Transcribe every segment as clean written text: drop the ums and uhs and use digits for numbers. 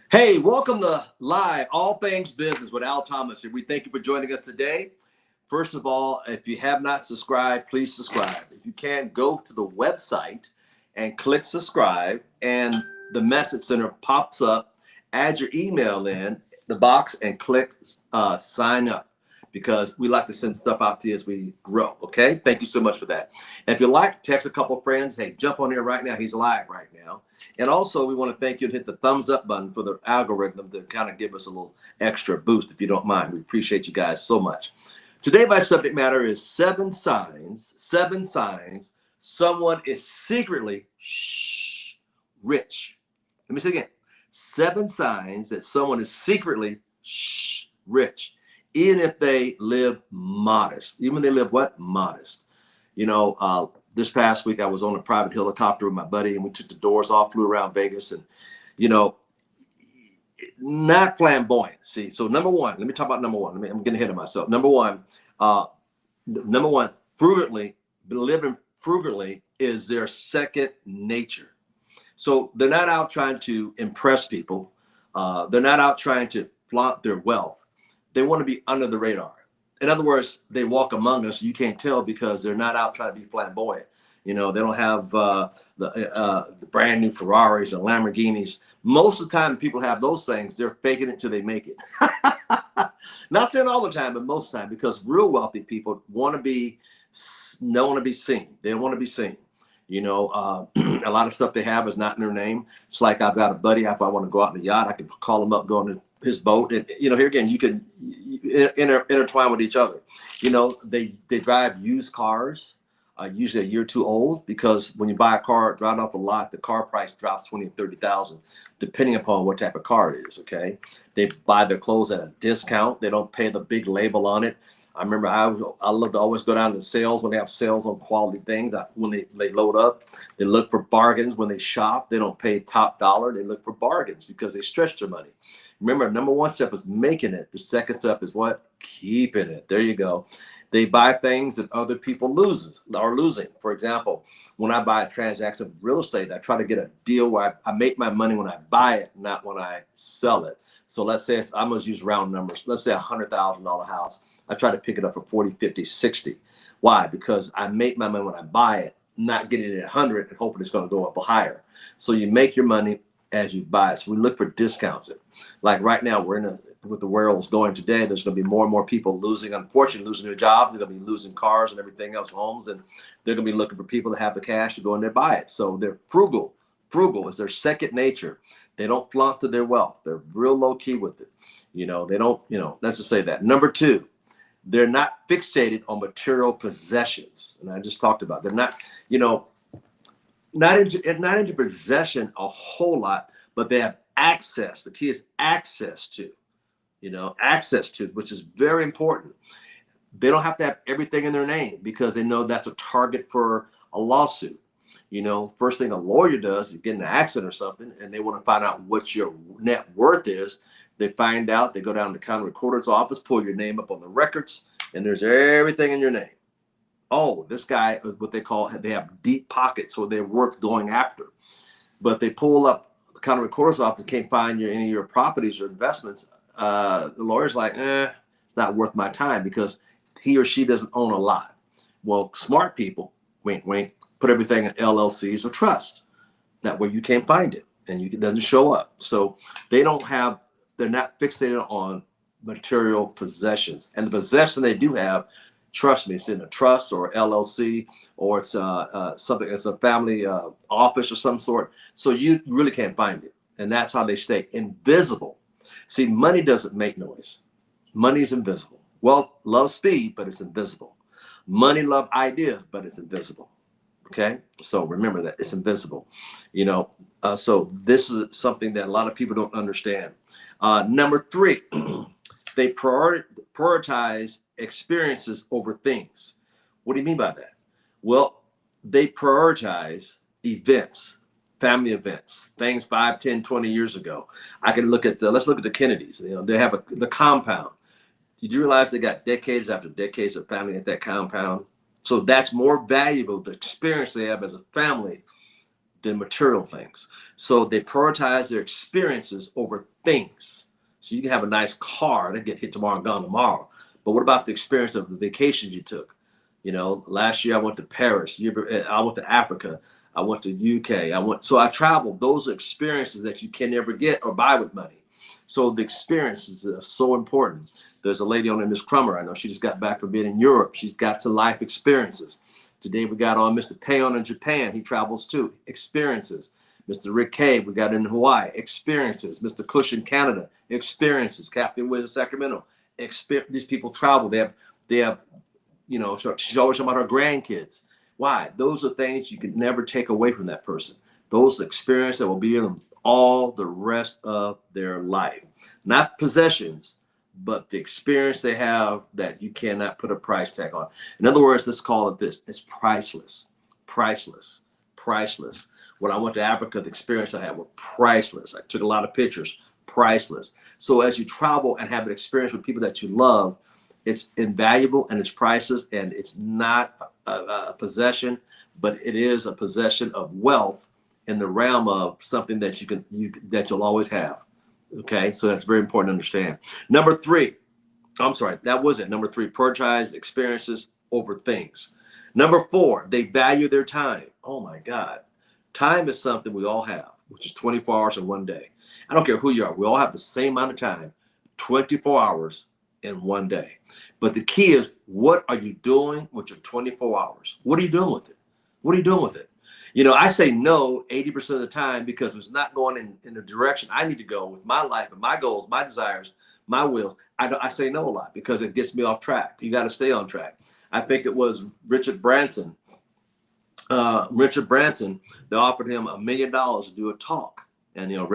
Hey, welcome to Live All Things Business with Al Thomas here. We thank you for joining us today. First of all, if you have not subscribed, please subscribe. If you can, go to the website and click subscribe, and the message center pops up. Add your email in the box and click sign up because we like to send stuff out to you as we grow. Okay, thank you so much for that. And if you like, text a couple friends. Hey, jump on here right now. He's live right now. And also, we want to thank you and hit the thumbs up button for the algorithm to kind of give us a little extra boost, if you don't mind. We appreciate you guys so much. Today, my subject matter is seven signs someone is secretly rich. Let me say it again. 7 signs that someone is secretly rich, even if they live modest. Even if they live what? Modest. This past week I was on a private helicopter with my buddy, and we took the doors off, flew around Vegas, and you know, not flamboyant. See, so number one, let me talk about number one. I'm getting ahead of myself. Number one, living frugally is their second nature. So they're not out trying to impress people. They're not out trying to flaunt their wealth. They want to be under the radar. In other words, they walk among us. You can't tell because they're not out trying to be flamboyant. They don't have the brand new Ferraris and Lamborghinis. Most of the time, people have those things. They're faking it till they make it. Not saying all the time, but most of the time, because real wealthy people want to be seen. They want to be seen. A lot of stuff they have is not in their name. It's like I've got a buddy. If I want to go out in the yacht, I can call him up, go on his boat. And, here again, you can intertwine with each other. They drive used cars, usually a year or two old, because when you buy a car right off the lot, the car price drops 20 and 30,000, depending upon what type of car it is. Okay. They buy their clothes at a discount. They don't pay the big label on it. I remember I love to always go down to sales when they have sales on quality things. When they load up, they look for bargains. When they shop, they don't pay top dollar. They look for bargains because they stretch their money. Remember, number one step is making it. The second step is what? Keeping it. There you go. They buy things that other people are losing. For example, when I buy a transaction of real estate, I try to get a deal where I make my money when I buy it, not when I sell it. So let's say I'm going to use round numbers. Let's say $100,000 house. I try to pick it up for 40, 50, 60. Why? Because I make my money when I buy it, not getting it at 100 and hoping it's going to go up higher. So you make your money as you buy it. So we look for discounts. Like right now, with the world's going today, there's going to be more and more people unfortunately losing their jobs. They're going to be losing cars and everything else, homes, and they're going to be looking for people to have the cash to go in there and buy it. So they're frugal. Frugal is their second nature. They don't flaunt to their wealth. They're real low key with it. They don't, let's just say that. Number two, they're not fixated on material possessions. And I just talked about, they're not, not into possession a whole lot, but they have access. The key is access to, which is very important. They don't have to have everything in their name because they know that's a target for a lawsuit. First thing a lawyer does, you get in an accident or something, and they want to find out what your net worth is. They find out, they go down to the county recorder's office, pull your name up on the records, and there's everything in your name. Oh, this guy, what they have deep pockets, so they're worth going after. But they pull up the county recorder's office, can't find any of your properties or investments. The lawyer's like, it's not worth my time because he or she doesn't own a lot. Well, smart people, wink, wink, put everything in LLCs or trust. That way you can't find it and it doesn't show up. So they're not fixated on material possessions. And the possession they do have, trust me, it's in a trust or LLC, or it's something, it's a family office or some sort. So you really can't find it. And that's how they stay invisible. See, money doesn't make noise. Money is invisible. Wealth loves speed, but it's invisible. Money loves ideas, but it's invisible. Okay, so remember that it's invisible. So this is something that a lot of people don't understand. Number three, they prioritize experiences over things. What do you mean by that? Well, they prioritize events, family events, things 5, 10, 20 years ago. I can look at let's look at the Kennedys. They have the compound. Did you realize they got decades after decades of family at that compound? So that's more valuable, the experience they have as a family, than material things. So they prioritize their experiences over things. So you can have a nice car that get hit tomorrow and gone tomorrow. But what about the experience of the vacations you took? You know, last year I went to Paris. I went to Africa. I went to UK. So I traveled. Those are experiences that you can never get or buy with money. So the experiences are so important. There's a lady on there, Miss Crummer. I know she just got back from being in Europe. She's got some life experiences. Today we got on Mr. Payon in Japan. He travels too. Experiences. Mr. Rick Cave, we got in Hawaii. Experiences. Mr. Cush in Canada. Experiences. Captain Wiz in Sacramento. These people travel. They have, you know, she's always talking about her grandkids. Why? Those are things you can never take away from that person. Those experiences that will be in them all the rest of their life. Not possessions, but the experience they have that you cannot put a price tag on. In other words, let's call it this. It's priceless, priceless, priceless. When I went to Africa, the experience I had was priceless. I took a lot of pictures, priceless. So as you travel and have an experience with people that you love, it's invaluable and it's priceless, and it's not a possession, but it is a possession of wealth in the realm of something that you'll always have. Okay, so that's very important to understand. Number three, I'm sorry, that was it. Number three, prioritize experiences over things. Number four, they value their time. Oh my God. Time is something we all have, which is 24 hours in one day. I don't care who you are. We all have the same amount of time, 24 hours in one day. But the key is, what are you doing with your 24 hours? What are you doing with it? What are you doing with it? You know, I say no 80% of the time because it's not going in the direction I need to go with my life and my goals, my desires, my wills. I say no a lot because it gets me off track. You got to stay on track. I think it was Richard Branson. They offered him $1 million to do a talk. And, you know,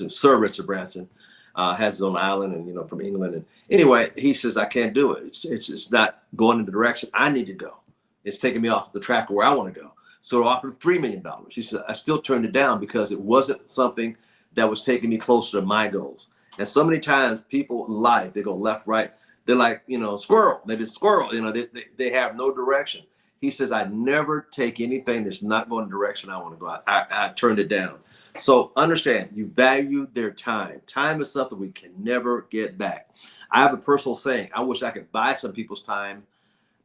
Sir Richard Branson, has his own island and, you know, from England. And anyway, he says, I can't do it. It's not going in the direction I need to go. It's taking me off the track where I want to go. So they offered $3 million. He said, I still turned it down because it wasn't something that was taking me closer to my goals. And so many times people in life, they go left, right. They're like, you know, squirrel. They just squirrel. You know, they have no direction. He says, I never take anything that's not going the direction I want to go. I turned it down. So understand, you value their time. Time is something we can never get back. I have a personal saying. I wish I could buy some people's time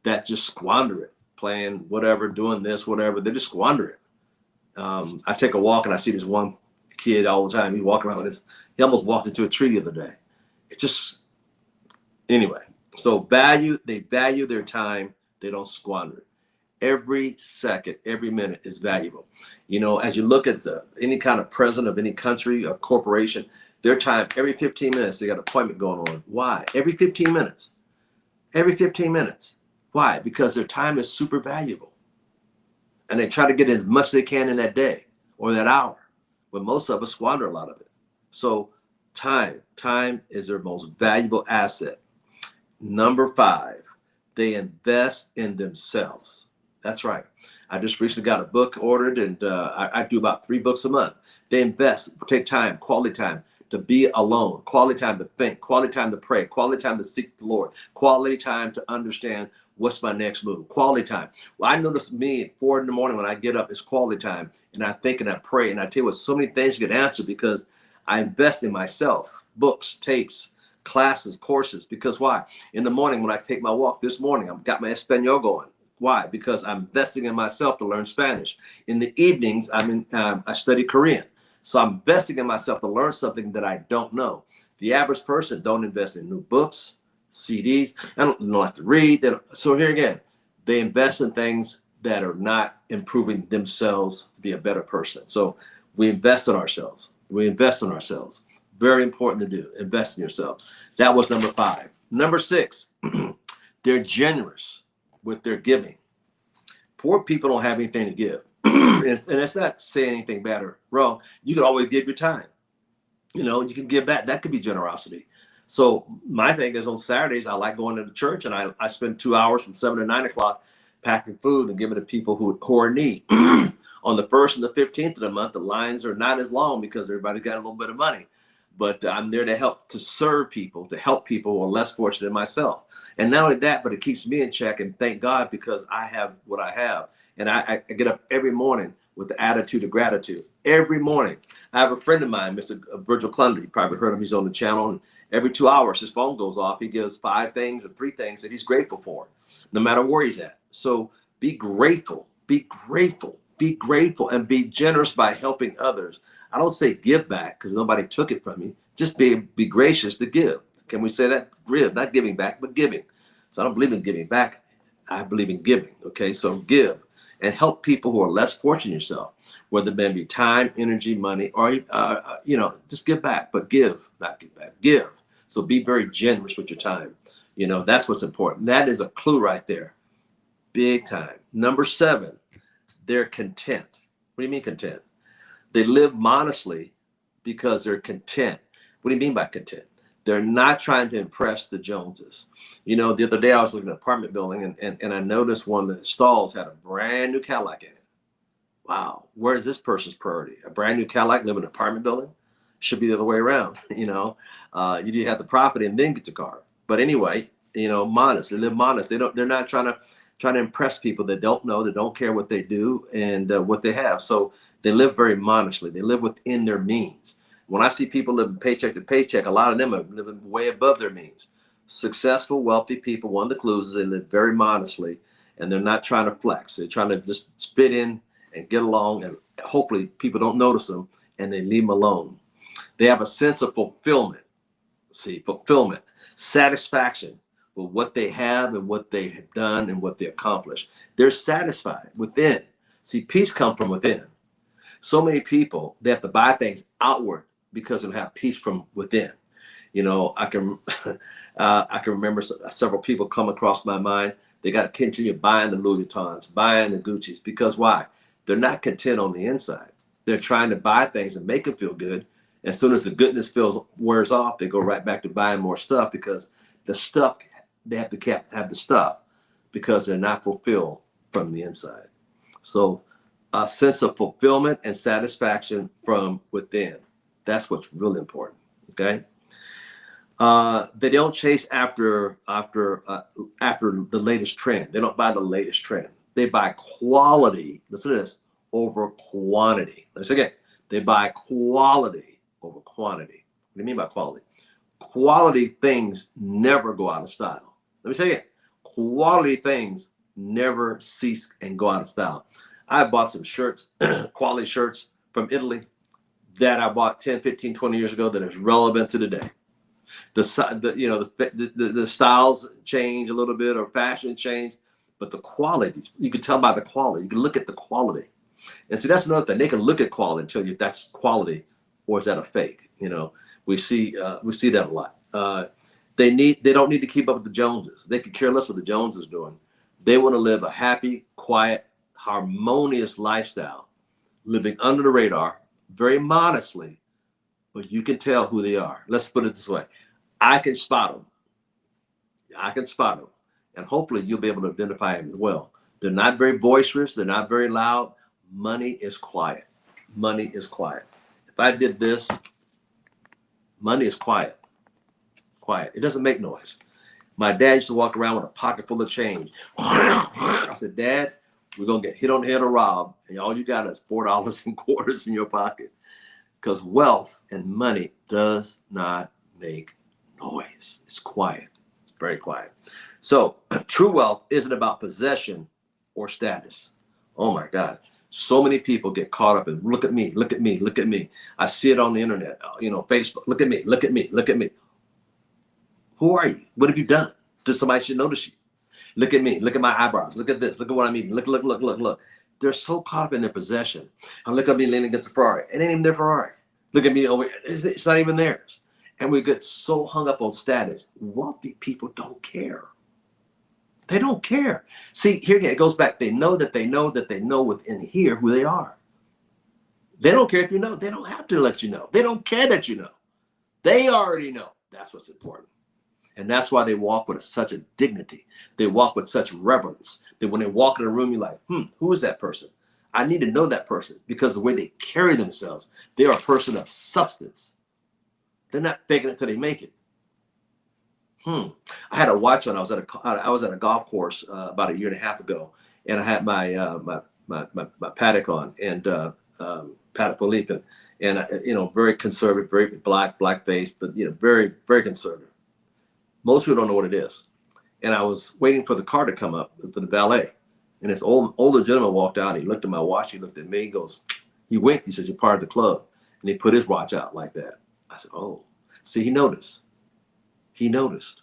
that just squander it, playing whatever, doing this, whatever. They just squander it. I take a walk and I see this one kid all the time. He walk around with this. He almost walked into a tree the other day. It's just, anyway. So they value their time. They don't squander it. Every second, every minute is valuable. You know, as you look at any kind of president of any country or corporation, their time, every 15 minutes, they got an appointment going on. Why? Every 15 minutes. Every 15 minutes. Why? Because their time is super valuable. And they try to get as much as they can in that day or that hour. But most of us squander a lot of it. So time is their most valuable asset. Number 5, they invest in themselves. That's right. I just recently got a book ordered, and I do about 3 books a month. They invest, take time, quality time to be alone, quality time to think, quality time to pray, quality time to seek the Lord, quality time to understand what's my next move, quality time. Well, I notice me at 4 in the morning when I get up, it's quality time, and I think and I pray, and I tell you what, so many things get answered because I invest in myself, books, tapes, classes, courses. Because why? In the morning when I take my walk this morning, I've got my Espanol going. Why? Because I'm investing in myself to learn Spanish. In the evenings, I study Korean. So I'm investing in myself to learn something that I don't know. The average person don't invest in new books, CDs. I don't like to read. So here again, they invest in things that are not improving themselves to be a better person. So we invest in ourselves. We invest in ourselves. Very important to do. Invest in yourself. That was number 5. Number 6, they're generous with their giving. Poor people don't have anything to give. And it's not saying anything bad or wrong. You can always give your time. You know, you can give back. That could be generosity. So my thing is on Saturdays, I like going to the church, and I spend 2 hours from 7 to 9 o'clock packing food and giving it to people who are in need. On the 1st and the 15th of the month, the lines are not as long because everybody got a little bit of money. But I'm there to help, to serve people, to help people who are less fortunate than myself. And not only that, but it keeps me in check, and thank God because I have what I have. And I get up every morning with the attitude of gratitude every morning. I have a friend of mine, Mr. Virgil Clunder. You probably heard him. He's on the channel. And every 2 hours, his phone goes off. He gives 5 things or 3 things that he's grateful for, no matter where he's at. So be grateful, be grateful, be grateful, and be generous by helping others. I don't say give back because nobody took it from you. Just be gracious to give. Can we say that? Give, not giving back, but giving. So I don't believe in giving back. I believe in giving. Okay, so give and help people who are less fortunate yourself, whether it may be time, energy, money, or just give back. But give, not give back. Give. So be very generous with your time. That's what's important. That is a clue right there. Big time. Number 7, they're content. What do you mean content? They live modestly because they're content. What do you mean by content? They're not trying to impress the Joneses. The other day I was looking at an apartment building and I noticed one of the stalls had a brand new Cadillac in it. Wow, where is this person's priority? A brand new Cadillac, live in an apartment building? Should be the other way around. You need to have the property and then get the car. But anyway, modest. They live modest. They're not trying to impress people that don't know, that don't care what they do and what they have. So they live very modestly. They live within their means. When I see people living paycheck to paycheck, a lot of them are living way above their means. Successful, wealthy people, one of the clues is they live very modestly and they're not trying to flex. They're trying to just fit in and get along, and hopefully people don't notice them and they leave them alone. They have a sense of fulfillment. Fulfillment, satisfaction with what they have and what they have done and what they accomplished. They're satisfied within. See, peace comes from within. So many people, they have to buy things outward because they don't have peace from within. I can remember several people come across my mind. They got to continue buying the Louis Vuittons, buying the Gucci's, because why? They're not content on the inside. They're trying to buy things and make them feel good. As soon as the goodness wears off, they go right back to buying more stuff because the stuff, they have to have the stuff because they're not fulfilled from the inside. So a sense of fulfillment and satisfaction from within. That's what's really important. Okay. They don't chase after the latest trend. They don't buy the latest trend. They buy quality. Listen to this, over quantity. Let's say again. They buy quality over quantity. What do you mean by quality? Quality things never go out of style. Let me say it. Quality things never cease and go out of style. I bought some shirts, quality shirts from Italy that I bought 10, 15, 20 years ago that is relevant to today. The styles change a little bit or fashion change, but the quality, you can tell by the quality. You can look at the quality. And see, that's another thing. They can look at quality and tell you if that's quality or is that a fake. We see that a lot. They don't need to keep up with the Joneses. They could care less what the Joneses doing. They want to live a happy, quiet, harmonious lifestyle, living under the radar, very modestly, but you can tell who they are. Let's put it this way. I can spot them. And hopefully you'll be able to identify them as well. They're not very boisterous. They're not very loud. Money is quiet. Money is quiet. If I did this, money is quiet. Quiet. It doesn't make noise. My dad used to walk around with a pocket full of change. I said, Dad, we're going to get hit on the head or robbed, and all you got is $4 and quarters in your pocket. Because wealth and money does not make noise. It's quiet. It's very quiet. So true wealth isn't about possession or status. Oh my God. So many people get caught up in look at me, look at me, look at me. I see it on the internet, Facebook. Look at me, look at me, look at me. Who are you? What have you done? Somebody should notice you. Look at me. Look at my eyebrows. Look at this. Look at what I'm eating. Look. They're so caught up in their possession. And look at me leaning against a Ferrari. It ain't even their Ferrari. Look at me over here. It's not even theirs. And we get so hung up on status. Wealthy people don't care. They don't care. See, here again, it goes back. They know that they know that they know within here who they are. They don't care if you know. They don't have to let you know. They don't care that you know. They already know. That's what's important. And that's why they walk with such a dignity. They walk with such reverence that when they walk in a room, you're like, who is that person? I need to know that person because the way they carry themselves, they are a person of substance. They're not faking it till they make it. I had a watch on. I was at a golf course about a year and a half ago, and I had my my paddock on, and paddock Philippe, and you know, very conservative, very black face, but you know, very very conservative. Most people don't know what it is. And I was waiting for the car to come up for the valet, and this older gentleman walked out. He looked at my watch. He looked at me. He goes, he winked. He said, "You're part of the club," and he put his watch out like that. I said, "Oh, see, he noticed. He noticed."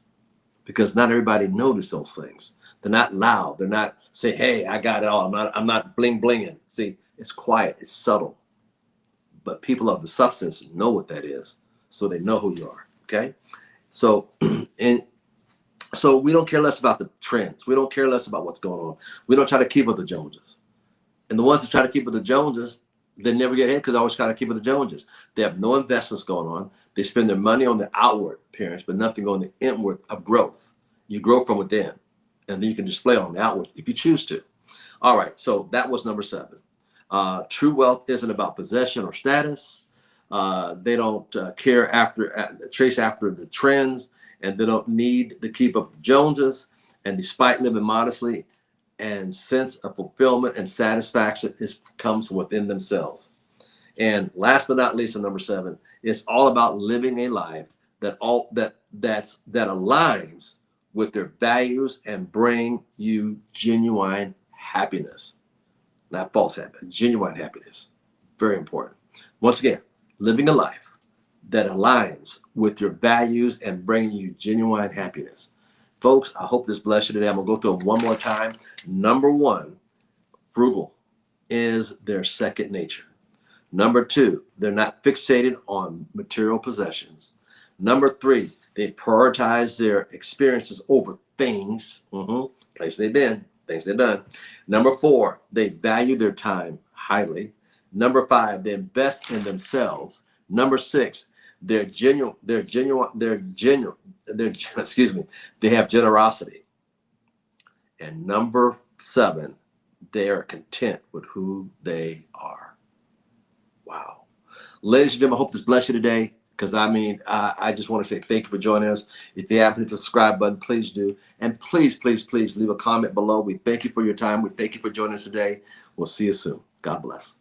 Because not everybody notices those things. They're not loud. They're not say, "Hey, I got it all. I'm not bling blinging." See, it's quiet. It's subtle. But people of the substance know what that is, so they know who you are. Okay, so and so we don't care less about the trends. We don't care less about what's going on. We don't try to keep up the Joneses. And the ones that try to keep up the Joneses, they never get ahead because they always try to keep up the Joneses. They have no investments going on. They spend their money on the outward appearance, but nothing on the inward of growth. You grow from within, and then you can display on the outward if you choose to. All right, so that was number 7. True wealth isn't about possession or status. They don't chase after the trends, and they don't need to keep up the Joneses. And despite living modestly, and sense of fulfillment and satisfaction comes from within themselves. And last but not least, on number 7, it's all about living a life that aligns with their values and bring you genuine happiness, not false happiness, genuine happiness. Very important. Once again, living a life that aligns with your values and bringing you genuine happiness. Folks, I hope this blessed you today. I'm going to go through them one more time. Number 1, frugal is their second nature. Number 2, they're not fixated on material possessions. Number 3, they prioritize their experiences over things, place they've been, things they've done. Number 4, they value their time highly. Number 5, they invest in themselves. Number 6, they have generosity. And number 7, they are content with who they are. Wow. Ladies and gentlemen, I hope this blessed you today, because I just want to say thank you for joining us. If you haven't hit the subscribe button, please do. And please leave a comment below. We thank you for your time. We thank you for joining us today. We'll see you soon. God bless.